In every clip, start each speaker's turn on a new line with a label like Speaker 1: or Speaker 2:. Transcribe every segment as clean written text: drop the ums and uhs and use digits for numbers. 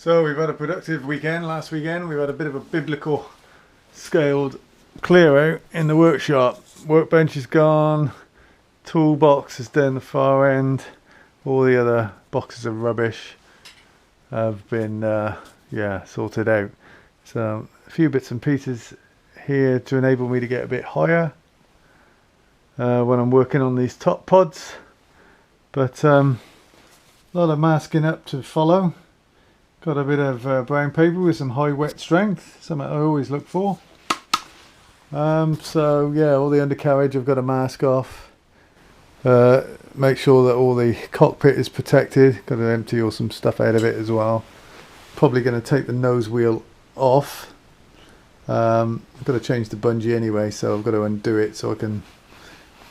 Speaker 1: So we've had a productive weekend. Last weekend we've had a bit of a biblical scaled clear out in the workshop. Workbench is gone, toolbox is down the far end, all the other boxes of rubbish have been sorted out. So a few bits and pieces here to enable me to get a bit higher when I'm working on these top pods, but a lot of masking up to follow. Got a bit of brown paper with some high wet strength, something I always look for. So yeah, all the undercarriage I've got to mask off. Make sure that all the cockpit is protected. Got to empty all some stuff out of it as well. Probably going to take the nose wheel off. I've got to change the bungee anyway, so I've got to undo it so I can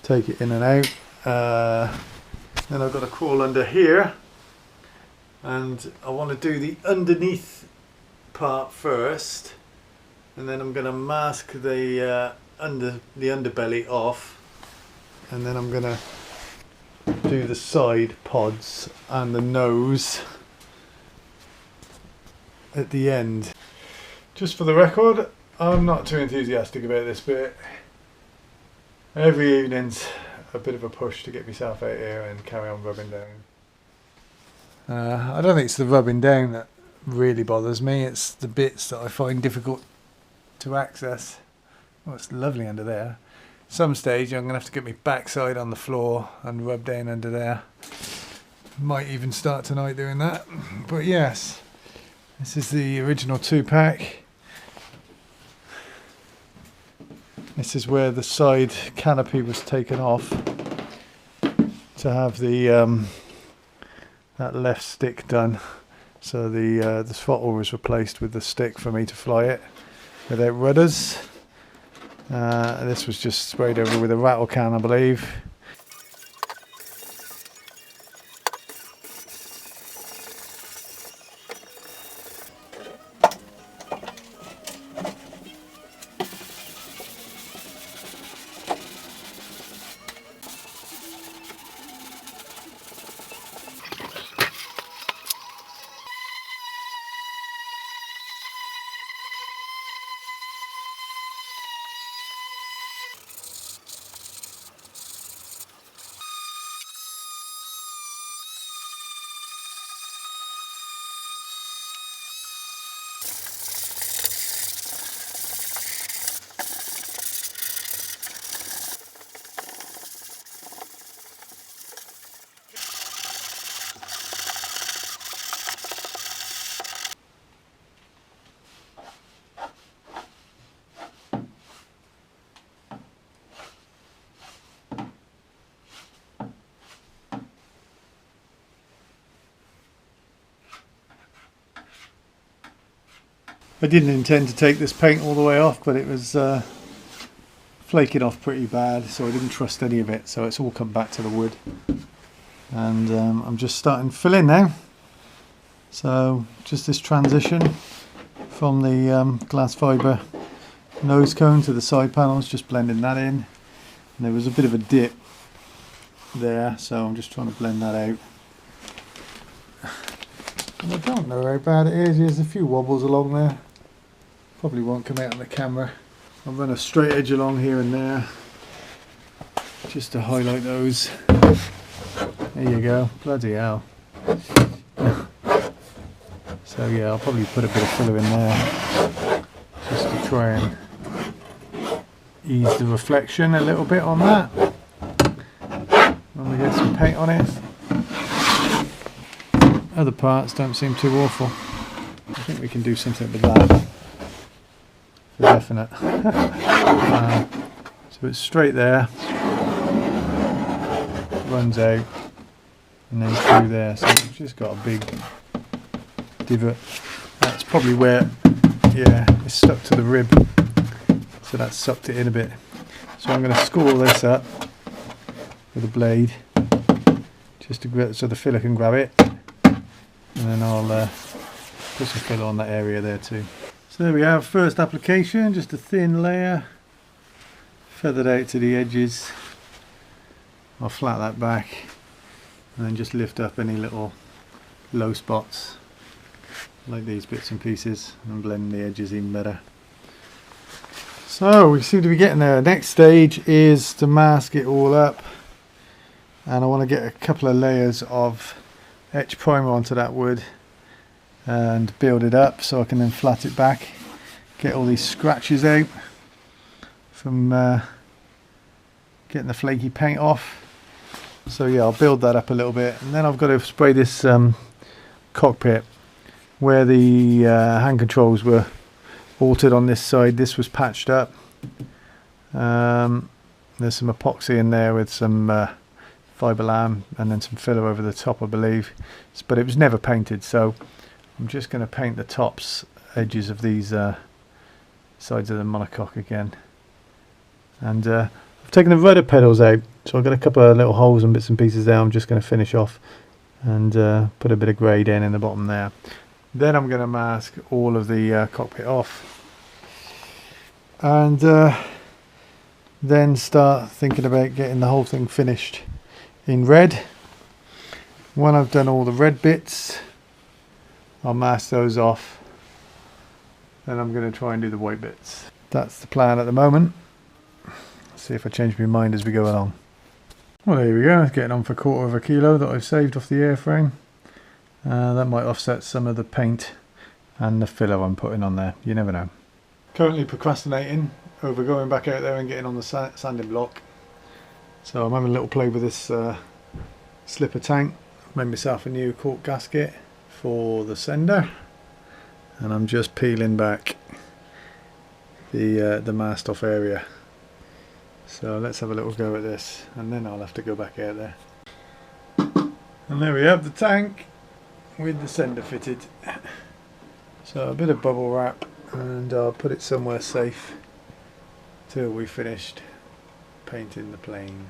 Speaker 1: take it in and out. Then I've got to crawl under here, and I want to do the underneath part first, and then I'm going to mask the underbelly off, and then I'm going to do the side pods and the nose at the end. Just for the record, I'm not too enthusiastic about this bit. Every evening's a bit of a push to get myself out here and carry on rubbing down. I don't think it's the rubbing down that really bothers me, it's the bits that I find difficult to access. Oh, it's lovely under there. Some stage I'm going to have to get my backside on the floor and rub down under there. Might even start tonight doing that. But yes, this is the original 2-pack. This is where the side canopy was taken off to have the that left stick done. So the throttle was replaced with the stick for me to fly it without rudders. This was just sprayed over with a rattle can, I believe. I didn't intend to take this paint all the way off, but it was flaking off pretty bad, so I didn't trust any of it, so it's all come back to the wood. And I'm just starting to fill in now. So just this transition from the glass fibre nose cone to the side panels, just blending that in. And there was a bit of a dip there, so I'm just trying to blend that out. And I don't know how bad it is. There's a few wobbles along there. Probably won't come out on the camera. I'll run a straight edge along here and there just to highlight those. There you go. Bloody hell. So yeah, I'll probably put a bit of filler in there just to try and ease the reflection a little bit on that when we get some paint on it. Other parts don't seem too awful. I think we can do something with that for definite. So it's straight there, runs out, and then through there. So we've just got a big divot. That's probably where, yeah, it's stuck to the rib. So that's sucked it in a bit. So I'm going to score this up with a blade, just to grab, so the filler can grab it. And then I'll put some filler on that area there too. So there we have, first application, just a thin layer, feathered out to the edges. I'll flat that back and then just lift up any little low spots like these bits and pieces, and blend the edges even better. So we seem to be getting there. Next stage is to mask it all up, and I want to get a couple of layers of etch primer onto that wood and build it up so I can then flat it back, get all these scratches out from getting the flaky paint off. So yeah, I'll build that up a little bit, and then I've got to spray this cockpit where the hand controls were altered on this side. This was patched up. There's some epoxy in there with some fibre lam and then some filler over the top, I believe, but it was never painted, so I'm just going to paint the tops edges of these sides of the monocoque again. And I've taken the rudder pedals out, so I've got a couple of little holes and bits and pieces there. I'm just going to finish off and put a bit of grey down in the bottom there. Then I'm going to mask all of the cockpit off, and then start thinking about getting the whole thing finished in red. When I've done all the red bits, I'll mask those off. Then I'm going to try and do the white bits. That's the plan at the moment. See if I change my mind as we go along. Well, there we go. It's getting on for 1/4 kilo that I've saved off the airframe. That might offset some of the paint and the filler I'm putting on there. You never know. Currently procrastinating over going back out there and getting on the sanding block. So I'm having a little play with this slipper tank. I've made myself a new cork gasket for the sender, and I'm just peeling back the mast off area. So let's have a little go at this, and then I'll have to go back out there. And there we have the tank with the sender fitted. So a bit of bubble wrap, and I'll put it somewhere safe till we finished painting the plane.